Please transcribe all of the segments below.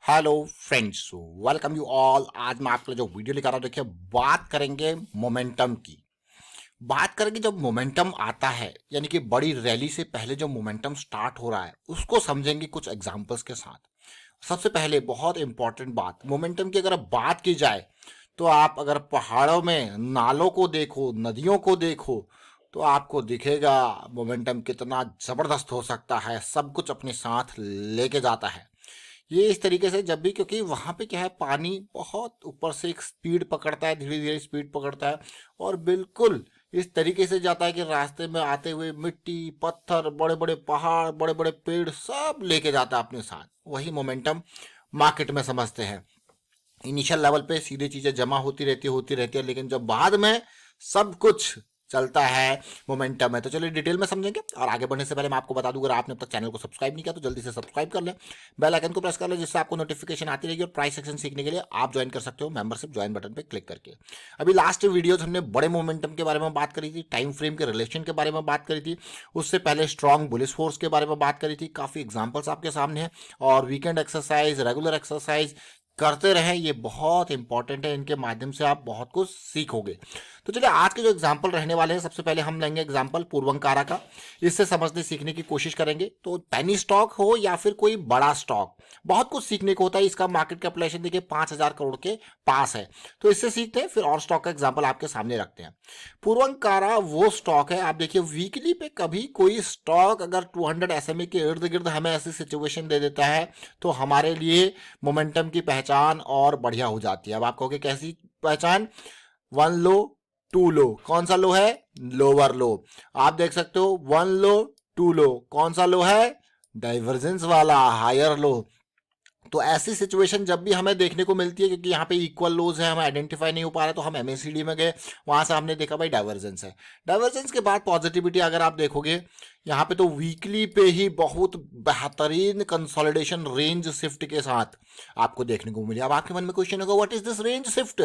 Hello friends, welcome you all. आज मैं आपके लिए जो वीडियो लेकर आ रहा हूं, देखिए बात करेंगे मोमेंटम की। बात करेंगे जब मोमेंटम आता है, यानी कि बड़ी रैली से पहले जो मोमेंटम स्टार्ट हो रहा है उसको समझेंगे कुछ एग्जांपल्स के साथ। सबसे पहले बहुत इंपॉर्टेंट बात, मोमेंटम की अगर बात की जाए तो आप अगर पहाड़ों में नालों को देखो, नदियों को देखो, तो आपको दिखेगा मोमेंटम कितना जबरदस्त हो सकता है, सब कुछ अपने साथ लेके जाता है। ये इस तरीके से जब भी, क्योंकि वहां पे क्या है, पानी बहुत ऊपर से एक स्पीड पकड़ता है, धीरे धीरे स्पीड पकड़ता है और बिल्कुल इस तरीके से जाता है कि रास्ते में आते हुए मिट्टी, पत्थर, बड़े बड़े पहाड़, बड़े बड़े पेड़ सब लेके जाता है अपने साथ। वही मोमेंटम मार्केट में समझते हैं। इनिशियल लेवल पे सीधे चीजें जमा होती रहती है, लेकिन जब बाद में सब कुछ चलता है, मोमेंटम है। तो चलिए डिटेल में समझेंगे। और आगे बढ़ने से पहले मैं आपको बता दूं, अगर आपने अब तक चैनल को सब्सक्राइब नहीं किया तो जल्दी से सब्सक्राइब कर लें, बेल आइकन को प्रेस कर लें, जिससे आपको नोटिफिकेशन आती रहेगी। और प्राइस सेक्शन सीखने के लिए आप ज्वाइन कर सकते हो मेंबरशिप ज्वाइन बटन पर क्लिक करके। अभी लास्ट वीडियोज हमने बड़े मोमेंटम के बारे में बात करी थी, टाइम फ्रेम के रिलेशन के बारे में बात करी थी, उससे पहले स्ट्रॉन्ग बुलिश फोर्स के बारे में बात करी थी। काफी एग्जाम्पल्स आपके सामने हैं। और वीकेंड एक्सरसाइज, रेगुलर एक्सरसाइज करते रहें, ये बहुत इंपॉर्टेंट है। इनके माध्यम से आप बहुत कुछ सीखोगे। तो चलिए आज के जो एग्जाम्पल रहने वाले हैं, सबसे पहले हम लेंगे एग्जाम्पल पूर्वंकारा का। इससे समझने सीखने की कोशिश करेंगे। तो पेनी स्टॉक हो या फिर कोई बड़ा स्टॉक, बहुत कुछ सीखने को होता है। इसका मार्केट कैपिटलाइजेशन देखिए 5,000 करोड़ के पास है। तो इससे सीखते हैं, फिर और स्टॉक का एग्जाम्पल आपके सामने रखते हैं। पूर्वंकारा वो स्टॉक है, आप देखिए वीकली पे कभी कोई स्टॉक अगर 200 SMA के इर्द गिर्द हमें ऐसी सिचुएशन दे देता है, तो हमारे लिए मोमेंटम की पहचान और बढ़िया हो जाती है। अब आप कहोगे कैसी पहचान? One low, to low. कौन सा लो है? लोअर लो। आप देख सकते हो, वन लो, टू लो। कौन सा लो है? डाइवर्जेंस वाला, हायर लो। तो ऐसी सिचुएशन जब भी हमें देखने को मिलती है, क्योंकि यहाँ पे इक्वल लोज है, हमें आइडेंटिफाई नहीं हो पा रहा है, तो हम एमएसीडी में गए, वहां से हमने देखा भाई डाइवर्जेंस है। डाइवर्जेंस के बाद पॉजिटिविटी अगर आप देखोगे, यहाँ पे तो वीकली पे ही बहुत बेहतरीन कंसोलिडेशन रेंज शिफ्ट के साथ आपको देखने को मिली। अब आपके मन में क्वेश्चन होगा, what is this range shift?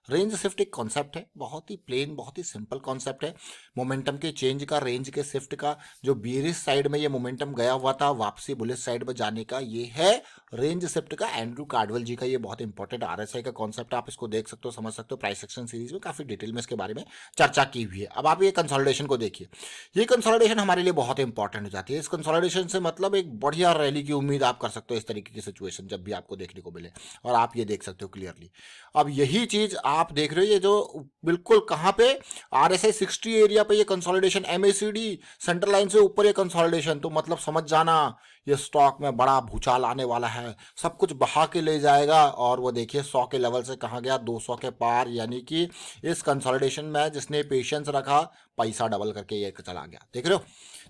Range shift एक कॉन्सेप्ट है, बहुत ही प्लेन, बहुत ही सिंपल कॉन्सेप्ट है। मोमेंटम के चेंज का, रेंज के शिफ्ट का। जो बेरिश साइड में ये मोमेंटम गया हुआ था, वापसी बुलिश साइड में जाने का, ये है रेंज शिफ्ट का। एंड्रू कार्डवेल जी का ये बहुत इंपॉर्टेंट आरएसआई का कॉन्सेप्ट, आप इसको देख सकते हो, समझ सकते हो। प्राइस एक्शन सीरीज में काफी डिटेल में इसके बारे में चर्चा की हुई है। अब आप ये कंसोलिडेशन को देखिए। ये कंसोलिडेशन हमारे लिए बहुत इंपॉर्टेंट हो जाती है। इस कंसोलिडेशन से मतलब एक बढ़िया रैली की उम्मीद आप कर सकते हो, इस तरीके की सिचुएशन जब भी आपको देखने को मिले। और आप ये देख सकते हो क्लियरली। अब यही चीज आप देख रहे हो, ये जो बिल्कुल कहां पे, RSI 60 एरिया पे ये कंसोलिडेशन, MACD सेंटर लाइन से ऊपर ये कंसोलिडेशन, तो मतलब समझ जाना ये स्टॉक में बड़ा भूचाल आने वाला है, सब कुछ बहा के ले जाएगा। और वो देखिए 100 के लेवल से कहाँ गया, 200 के पार। यानी कि इस कंसोलिडेशन में जिसने पेशेंस रखा, पैसा डबल करके ये चला गया। देख रहे हो?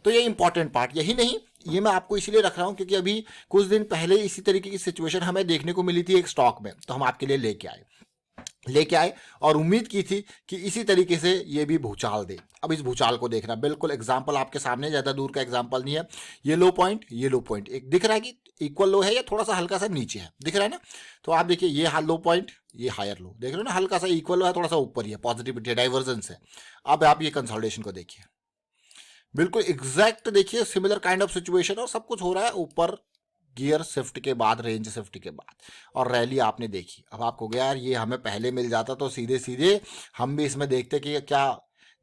तो ये इंपॉर्टेंट पार्ट। यही नहीं, ये मैं आपको इसीलिए रख रहा हूं क्योंकि अभी कुछ दिन पहले इसी तरीके की सिचुएशन हमें देखने को मिली थी एक स्टॉक में, तो हम आपके लिए लेके आए और उम्मीद की थी कि इसी तरीके से ये भी भूचाल दे। अब इस भूचाल को देखना, बिल्कुल एग्जांपल आपके सामने, ज्यादा दूर का एग्जांपल नहीं है। ये लो पॉइंट, ये लो पॉइंट, एक दिख रहा है कि इक्वल लो है या थोड़ा सा हल्का सा नीचे है, दिख रहा है ना? तो आप देखिए, ये लो पॉइंट, ये हायर लो, देख रहे हो ना? हल्का सा इक्वल है, थोड़ा सा ऊपर ही है, पॉजिटिविटी, डाइवर्जेंस है। अब आप ये कंसोलिडेशन को देखिए, बिल्कुल एग्जैक्ट देखिए सिमिलर काइंड ऑफ सिचुएशन, और सब कुछ हो रहा है ऊपर गियर शिफ्ट के बाद, रेंज शिफ्ट के बाद, और रैली आपने देखी। अब आपको गया यार, ये हमें पहले मिल जाता तो सीधे सीधे हम भी इसमें देखते कि क्या।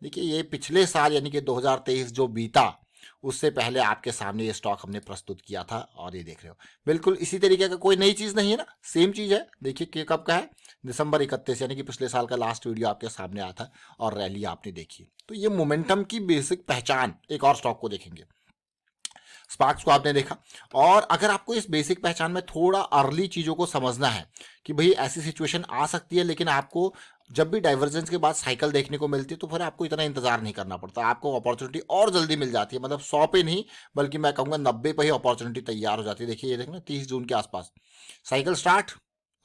देखिए ये पिछले साल यानी कि 2023 जो बीता, उससे पहले आपके सामने ये स्टॉक हमने प्रस्तुत किया था, और ये देख रहे हो बिल्कुल इसी तरीके का, कोई नई चीज नहीं है ना, सेम चीज है। देखिए कि कब का है, दिसंबर 31, यानी कि पिछले साल का लास्ट वीडियो आपके सामने आया था, और रैली आपने देखी। तो ये मोमेंटम की बेसिक पहचान। एक और स्टॉक को देखेंगे, स्पार्क्स को आपने देखा। और अगर आपको इस बेसिक पहचान में थोड़ा अर्ली चीजों को समझना है कि भाई ऐसी सिचुएशन आ सकती है, लेकिन आपको जब भी डाइवर्जेंस के बाद साइकिल देखने को मिलती है, तो फिर आपको इतना इंतजार नहीं करना पड़ता, आपको अपॉर्चुनिटी और जल्दी मिल जाती है। मतलब 100 पे नहीं, बल्कि मैं कहूंगा 90 पे ही अपॉर्चुनिटी तैयार हो जाती है। देखिए ये देखना, 30 जून के आसपास साइकिल स्टार्ट,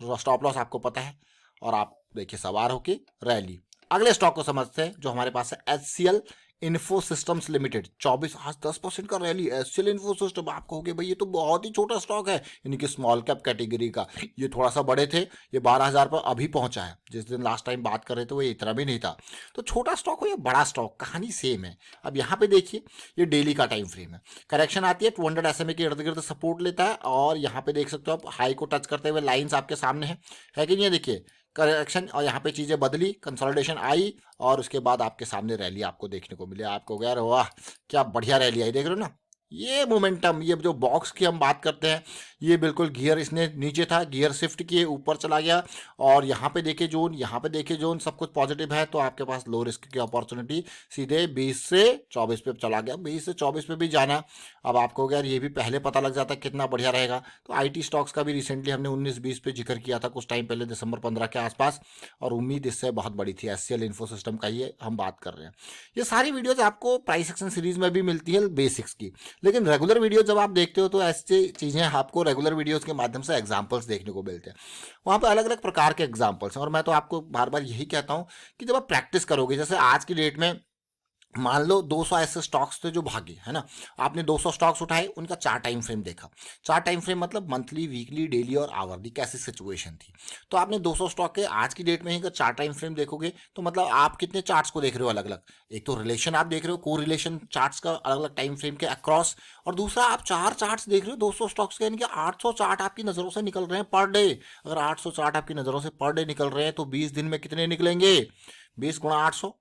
स्टॉप लॉस आपको पता है, और आप देखिए सवार होके रैली। अगले स्टॉक को समझते हैं जो हमारे पास है, HCL इन्फो सिस्टम्स लिमिटेड 24, आज 10% का रैली। एससीएल इन्फो सिस्टम, आप कहोगे भाई ये तो बहुत ही छोटा स्टॉक है, यानी कि स्मॉल कैप कैटेगरी का। ये थोड़ा सा बड़े थे, ये 12,000 पर अभी पहुंचा है। जिस दिन लास्ट टाइम बात कर रहे थे वो इतना भी नहीं था। तो छोटा स्टॉक हो या बड़ा स्टॉक, कहानी सेम है। अब यहाँ पे देखिए, ये डेली का टाइम फ्रेम है। करेक्शन आती है 200 SMA के इर्द गिर्द सपोर्ट लेता है, और यहाँ पे देख सकते हो आप हाई को टच करते हुए लाइंस आपके सामने है कि नहीं है। देखिए करेक्शन, और यहाँ पे चीजें बदली, कंसोलिडेशन आई, और उसके बाद आपके सामने रैली आपको देखने को मिली। आपको यार वाह क्या बढ़िया रैली आई, देख रहे हो ना। ये मोमेंटम, ये जो बॉक्स की हम बात करते हैं, ये बिल्कुल गियर इसने नीचे था, गियर शिफ्ट किए ऊपर चला गया, और यहाँ पे देखिए जोन, यहाँ पे देखिए जोन, सब कुछ पॉजिटिव है। तो आपके पास लो रिस्क की अपॉर्चुनिटी सीधे 20 से 24 पे चला गया। 20 से 24 पे भी जाना। अब आपको यार ये भी पहले पता लग जाता है कितना बढ़िया रहेगा। तो आईटी स्टॉक्स का भी रिसेंटली हमने 19-20 पे जिक्र किया था कुछ टाइम पहले, दिसंबर 15 के आसपास, और उम्मीद इससे बहुत बड़ी थी। एससीएल इन्फो सिस्टम का ये हम बात कर रहे हैं। ये सारी वीडियोज आपको प्राइस एक्शन सीरीज में भी मिलती है बेसिक्स की, लेकिन रेगुलर वीडियो जब आप देखते हो तो ऐसी चीज़ें आपको रेगुलर वीडियोस के माध्यम से एग्जांपल्स देखने को मिलते हैं। वहाँ पे अलग अलग प्रकार के एग्जांपल्स हैं, और मैं तो आपको बार बार यही कहता हूँ कि जब आप प्रैक्टिस करोगे, जैसे आज की डेट में मान लो 200 ऐसे स्टॉक्स थे जो भागे, है ना। आपने 200 स्टॉक्स उठाए, उनका 4 टाइम फ्रेम देखा। 4 टाइम फ्रेम मतलब मंथली, वीकली, डेली और आवरली, कैसी सिचुएशन थी। तो आपने 200 स्टॉक के आज की डेट में ही अगर 4 टाइम फ्रेम देखोगे, तो मतलब आप कितने चार्ट्स को देख रहे हो अलग अलग। एक तो रिलेशन आप देख रहे हो, को रिलेशन चार्ट्स का अलग अलग टाइम फ्रेम के अक्रॉस, और दूसरा आप 4 चार्ट्स देख रहे हो 200 स्टॉक्स के, यानी कि 800 चार्ट आपकी नज़रों से निकल रहे हैं पर डे। अगर 800 चार्ट आपकी नज़रों से पर डे निकल रहे हैं, तो 20 दिन में कितने निकलेंगे? 20 गुणा 800।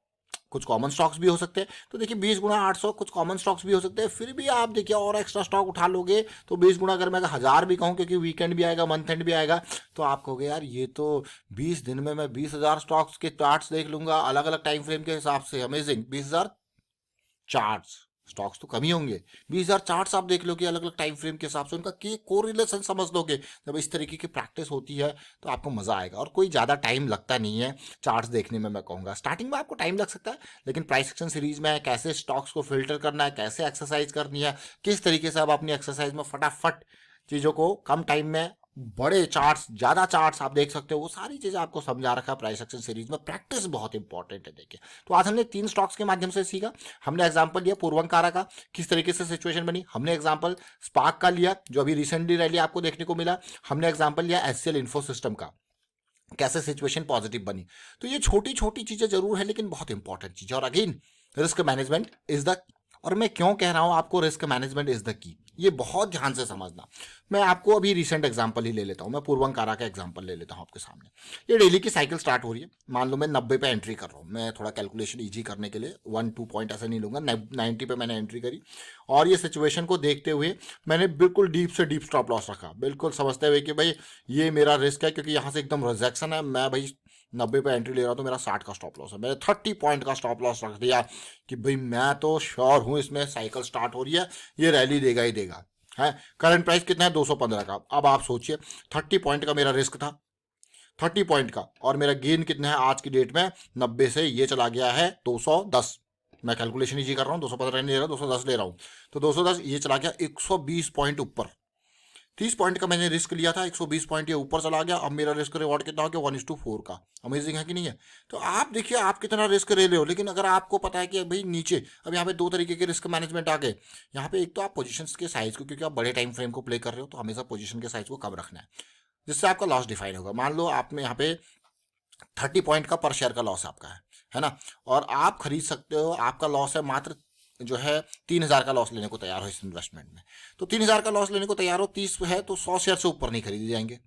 कुछ कॉमन स्टॉक्स भी हो सकते हैं, तो देखिए 20 गुणा 800, कुछ कॉमन स्टॉक्स भी हो सकते हैं। फिर भी आप देखिए और एक्स्ट्रा स्टॉक उठा लोगे, तो 20 गुणा, अगर मैं 1000 भी कहूँ, क्योंकि वीकेंड भी आएगा, मंथ एंड भी आएगा, तो आप कहोगे यार ये तो 20 दिन में मैं 20,000 स्टॉक्स के चार्ट्स देख लूंगा अलग अलग टाइम फ्रेम के हिसाब से। अमेजिंग। 20,000 चार्ट्स, स्टॉक्स तो कम ही होंगे। 20,000 चार्ट्स आप देख लोगे अलग अलग टाइम फ्रेम के हिसाब से, उनका की कोरिलेशन समझ लोगे। जब इस तरीके की प्रैक्टिस होती है तो आपको मजा आएगा, और कोई ज़्यादा टाइम लगता नहीं है चार्ट्स देखने में। मैं कहूँगा स्टार्टिंग में आपको टाइम लग सकता है, लेकिन प्राइस एक्शन सीरीज में कैसे स्टॉक्स को फिल्टर करना है, कैसे एक्सरसाइज करनी है, किस तरीके से आप अपनी एक्सरसाइज में फटाफट चीज़ों को कम टाइम में बड़े चार्ट्स, ज्यादा चार्ट्स आप देख सकते हो, वो सारी चीजें आपको समझा रखा है प्राइस एक्शन सीरीज में। प्रैक्टिस बहुत इंपॉर्टेंट है। देखिए, तो आज हमने 3 स्टॉक्स के माध्यम से सीखा। हमने एग्जांपल लिया पूर्वंकारा का, किस तरीके से सिचुएशन बनी। हमने एग्जांपल स्पार्क का लिया, जो अभी रिसेंटली रैली आपको देखने को मिला। हमने एग्जांपल लिया एचसीएल इन्फो सिस्टम का, कैसे सिचुएशन पॉजिटिव बनी। तो ये छोटी छोटी चीजें जरूर है, लेकिन बहुत इंपॉर्टेंट चीज है। और again, risk management is the, और मैं क्यों कह रहा हूं आपको risk management is the key, ये बहुत ध्यान से समझना। मैं आपको अभी रिसेंट एग्जांपल ही ले लेता हूं, मैं पूर्वंकारा का एग्जांपल ले लेता हूं आपके सामने। ये डेली की साइकिल स्टार्ट हो रही है, मान लो मैं 90 पे एंट्री कर रहा हूं। मैं थोड़ा कैलकुलेशन इजी करने के लिए 1-2 पॉइंट ऐसे नहीं लूंगा, 90 पे मैंने एंट्री करी, और ये सिचुएशन को देखते हुए मैंने बिल्कुल डीप से डीप स्टॉप लॉस रखा, बिल्कुल समझते हुए कि भाई ये मेरा रिस्क है, क्योंकि यहाँ से एकदम रिजेक्शन है। मैं भाई 90 पे एंट्री ले रहा हूँ, तो मेरा 60 का स्टॉप लॉस है। मैंने 30 पॉइंट का स्टॉप लॉस रख दिया कि भाई मैं तो श्योर हूँ इसमें साइकिल स्टार्ट हो रही है, ये रैली देगा ही देगा। है करंट प्राइस कितना है? 215 का। अब आप सोचिए 30 पॉइंट का मेरा रिस्क था, 30 पॉइंट का, और मेरा गेन कितना है आज की डेट में? 90 से ये चला गया है 210। मैं कैलकुलेशन इजी कर रहा हूँ, 215 नहीं ले रहा हूँ, 210 ले रहा हूँ। तो 210 ये चला गया 120 पॉइंट ऊपर। 30 पॉइंट का मैंने रिस्क लिया था, 120 पॉइंट ये ऊपर चला गया। अब मेरा रिस्क रिवॉर्ड कितना हो गया? 1:4 का। अमेजिंग है कि नहीं है? तो आप देखिए आप कितना रिस्क ले रहे हो। लेकिन अगर आपको पता है कि भाई नीचे, अब यहाँ पे 2 तरीके के रिस्क मैनेजमेंट आ गए। यहाँ पे एक तो आप पोजीशंस के साइज को, क्योंकि आप बड़े टाइम फ्रेम को प्ले कर रहे हो, तो हमेशा पोजीशन के साइज को कम रखना है, जिससे आपका लॉस डिफाइन होगा। मान लो आप में यहाँ पे 30 पॉइंट का पर शेयर का लॉस आपका है ना, और आप खरीद सकते हो, आपका लॉस है मात्र जो है 3,000 का लॉस लेने को तैयार हो इस इन्वेस्टमेंट में। तो 3,000 का लॉस लेने को तैयार हो, 30 है तो 100 शेयर से ऊपर नहीं खरीदे जाएंगे।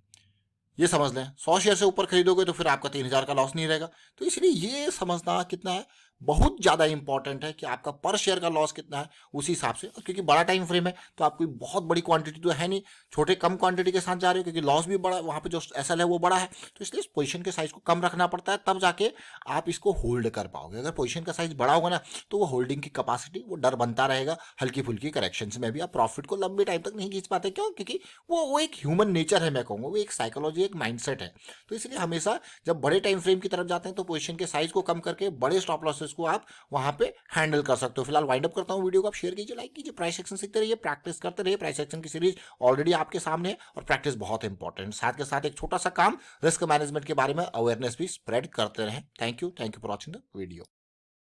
ये समझ लें, 100 शेयर से ऊपर खरीदोगे तो फिर आपका 3,000 का लॉस नहीं रहेगा। तो इसलिए ये समझना कितना है, बहुत ज़्यादा इंपॉर्टेंट है कि आपका पर शेयर का लॉस कितना है, उसी हिसाब से। क्योंकि बड़ा टाइम फ्रेम है, तो आप कोई बहुत बड़ी क्वांटिटी तो है नहीं, छोटे कम क्वांटिटी के साथ जा रहे हो, क्योंकि लॉस भी बड़ा, वहाँ पे जो एसएल है वो बड़ा है। तो इसलिए पोजीशन के साइज को कम रखना पड़ता है, तब जाके आप इसको होल्ड कर पाओगे। अगर पोजीशन का साइज बड़ा होगा ना, तो वो होल्डिंग की कैपेसिटी, वो डर बनता रहेगा। हल्की फुल्की करेक्शन में भी आप प्रॉफिट को लंबे टाइम तक नहीं खींच पाते। क्यों? क्योंकि वो एक ह्यूमन नेचर है, मैं कहूँगा वो एक साइकोलॉजी, एक माइंडसेट है। तो इसलिए हमेशा जब बड़े टाइम फ्रेम की तरफ जाते हैं, तो पोजीशन के साइज को कम करके बड़े स्टॉप लॉसेस को आप वहां पे हैंडल कर सकते हो। फिलहाल वाइंड अप करता हूं वीडियो को, आप शेयर कीजिए, लाइक कीजिए, प्राइस एक्शन सीखते रहिए, प्रैक्टिस करते रहिए। प्राइस एक्शन की सीरीज ऑलरेडी आपके सामने है, और प्रैक्टिस बहुत इंपॉर्टेंट। साथ के साथ एक छोटा सा काम, रिस्क मैनेजमेंट के बारे में अवेयरनेस भी स्प्रेड करते रहें। Thank you for watching the video.